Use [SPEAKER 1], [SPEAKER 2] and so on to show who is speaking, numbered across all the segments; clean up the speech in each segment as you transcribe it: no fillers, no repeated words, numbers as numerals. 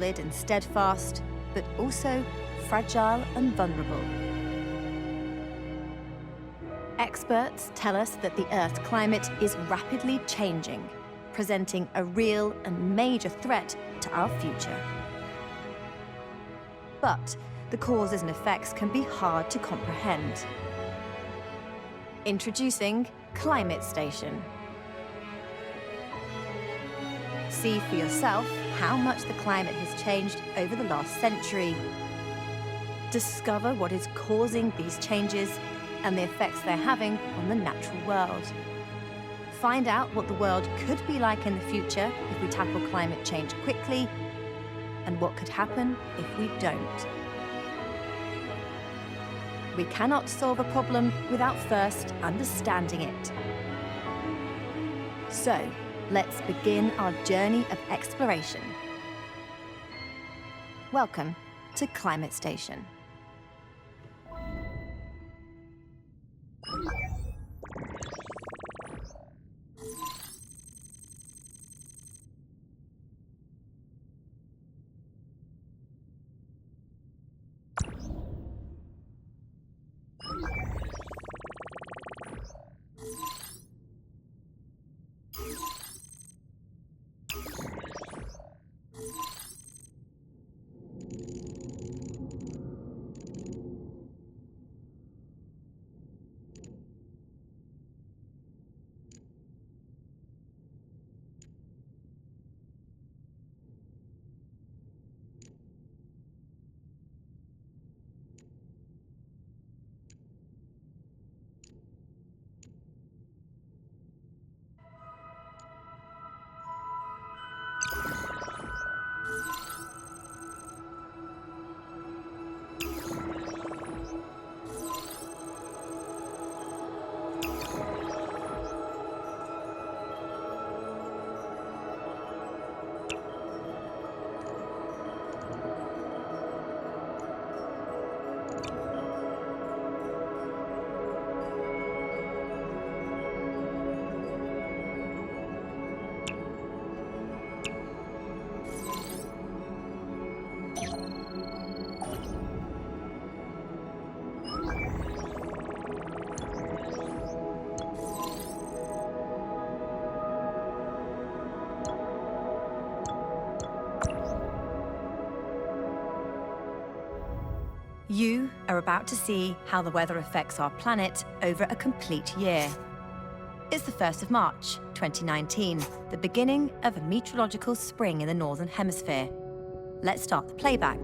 [SPEAKER 1] solid and steadfast, but also fragile and vulnerable. Experts tell us that the Earth's climate is rapidly changing, presenting a real and major threat to our future. But the causes and effects can be hard to comprehend. Introducing Climate Station. See for yourself how much the climate has changed over the last century. Discover what is causing these changes and the effects they're having on the natural world. Find out what the world could be like in the future if we tackle climate change quickly, and what could happen if we don't. We cannot solve a problem without first understanding it. So, let's begin our journey of exploration. Welcome to Climate Station. You are about to see how the weather affects our planet over a complete year. It's the 1st of March, 2019, the beginning of a meteorological spring in the Northern Hemisphere. Let's start the playback.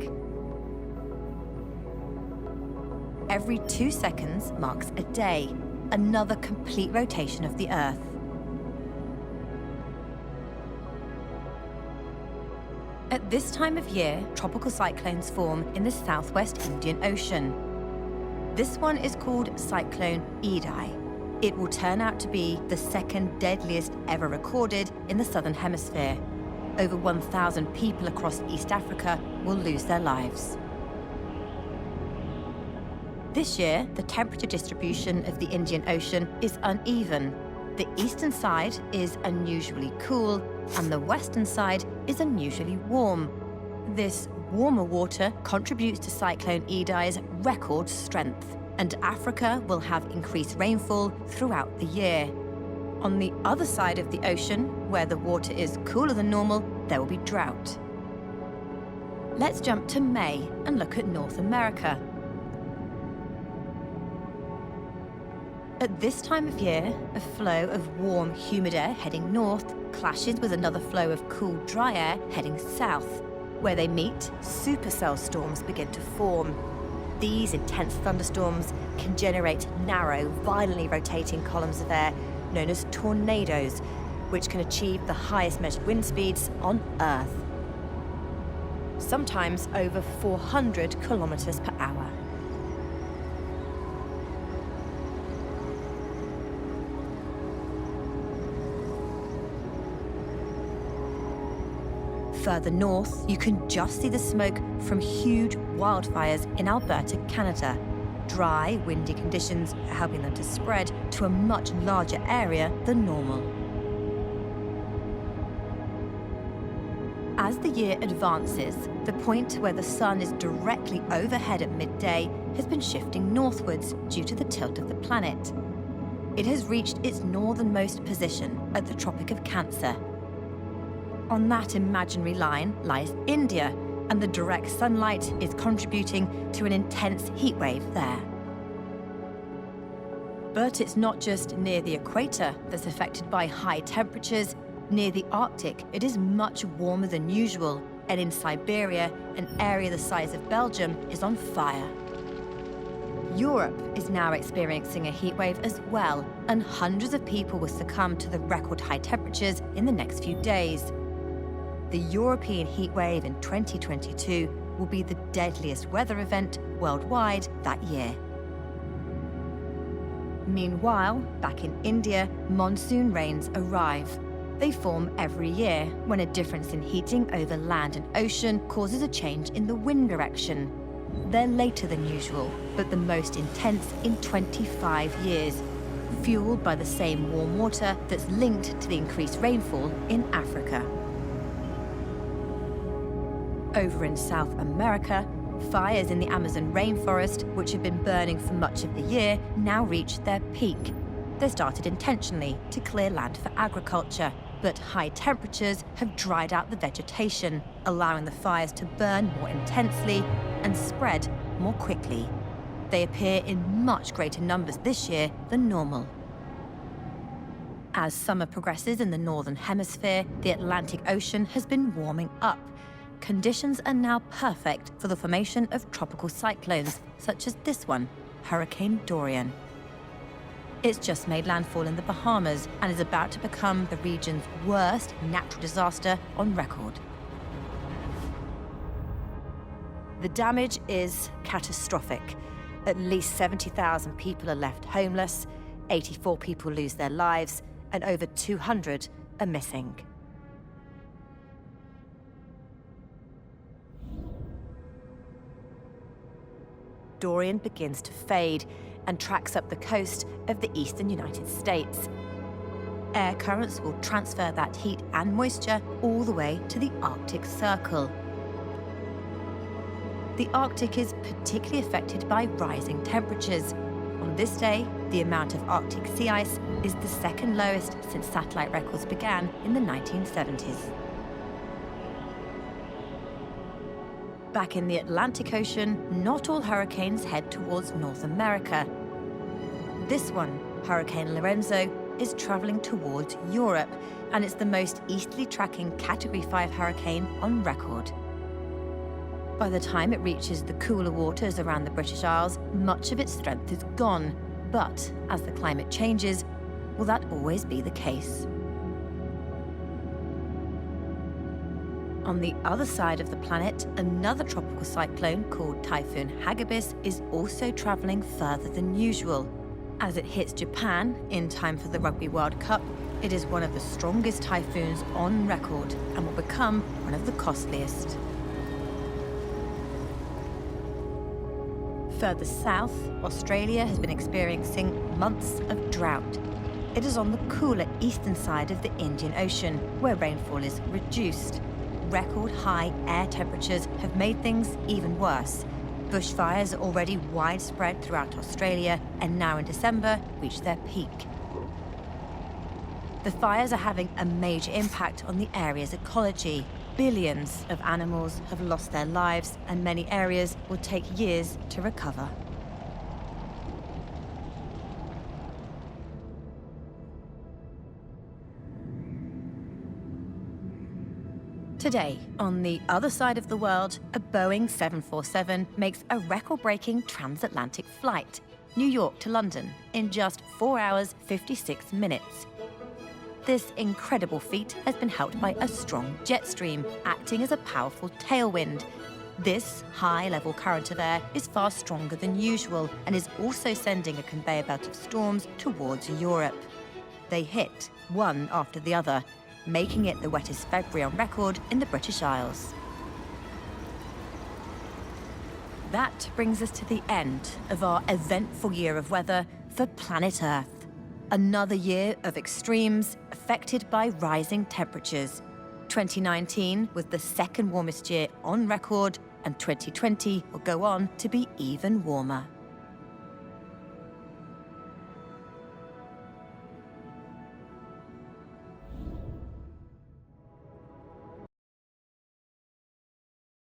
[SPEAKER 1] Every 2 seconds marks a day, another complete rotation of the Earth. At this time of year, tropical cyclones form in the southwest Indian Ocean. This one is called Cyclone Idai. It will turn out to be the second deadliest ever recorded in the southern hemisphere. Over 1,000 people across East Africa will lose their lives. This year, the temperature distribution of the Indian Ocean is uneven. The eastern side is unusually cool, and the western side is unusually warm. This warmer water contributes to Cyclone Idai's record strength, and Africa will have increased rainfall throughout the year. On the other side of the ocean, where the water is cooler than normal, there will be drought. Let's jump to May and look at North America. At this time of year, a flow of warm, humid air heading north clashes with another flow of cool, dry air heading south. Where they meet, supercell storms begin to form. These intense thunderstorms can generate narrow, violently rotating columns of air known as tornadoes, which can achieve the highest measured wind speeds on Earth. Sometimes over 400 kilometers per hour. Further north, you can just see the smoke from huge wildfires in Alberta, Canada. Dry, windy conditions are helping them to spread to a much larger area than normal. As the year advances, the point where the sun is directly overhead at midday has been shifting northwards due to the tilt of the planet. It has reached its northernmost position at the Tropic of Cancer. On that imaginary line lies India, and the direct sunlight is contributing to an intense heat wave there. But it's not just near the equator that's affected by high temperatures. Near the Arctic, it is much warmer than usual, and in Siberia, an area the size of Belgium is on fire. Europe is now experiencing a heatwave as well, and hundreds of people will succumb to the record high temperatures in the next few days. The European heatwave in 2022 will be the deadliest weather event worldwide that year. Meanwhile, back in India, monsoon rains arrive. They form every year when a difference in heating over land and ocean causes a change in the wind direction. They're later than usual, but the most intense in 25 years, fueled by the same warm water that's linked to the increased rainfall in Africa. Over in South America, fires in the Amazon rainforest, which have been burning for much of the year, now reach their peak. They started intentionally to clear land for agriculture, but high temperatures have dried out the vegetation, allowing the fires to burn more intensely and spread more quickly. They appear in much greater numbers this year than normal. As summer progresses in the Northern Hemisphere, the Atlantic Ocean has been warming up. Conditions are now perfect for the formation of tropical cyclones, such as this one, Hurricane Dorian. It's just made landfall in the Bahamas and is about to become the region's worst natural disaster on record. The damage is catastrophic. At least 70,000 people are left homeless, 84 people lose their lives, and over 200 are missing. Dorian begins to fade and tracks up the coast of the eastern United States. Air currents will transfer that heat and moisture all the way to the Arctic Circle. The Arctic is particularly affected by rising temperatures. On this day, the amount of Arctic sea ice is the second lowest since satellite records began in the 1970s. Back in the Atlantic Ocean, not all hurricanes head towards North America. This one, Hurricane Lorenzo, is traveling towards Europe, and it's the most easterly tracking Category 5 hurricane on record. By the time it reaches the cooler waters around the British Isles, much of its strength is gone. But as the climate changes, will that always be the case? On the other side of the planet, another tropical cyclone called Typhoon Hagibis is also traveling further than usual. As it hits Japan in time for the Rugby World Cup, it is one of the strongest typhoons on record and will become one of the costliest. Further south, Australia has been experiencing months of drought. It is on the cooler eastern side of the Indian Ocean, where rainfall is reduced. Record high air temperatures have made things even worse. Bushfires are already widespread throughout Australia and now in December reach their peak. The fires are having a major impact on the area's ecology. Billions of animals have lost their lives and many areas will take years to recover. Today, on the other side of the world, a Boeing 747 makes a record-breaking transatlantic flight, New York to London, in just 4 hours, 56 minutes. This incredible feat has been helped by a strong jet stream, acting as a powerful tailwind. This high-level current of air is far stronger than usual and is also sending a conveyor belt of storms towards Europe. They hit, one after the other, making it the wettest February on record in the British Isles. That brings us to the end of our eventful year of weather for planet Earth. Another year of extremes affected by rising temperatures. 2019 was the second warmest year on record, and 2020 will go on to be even warmer.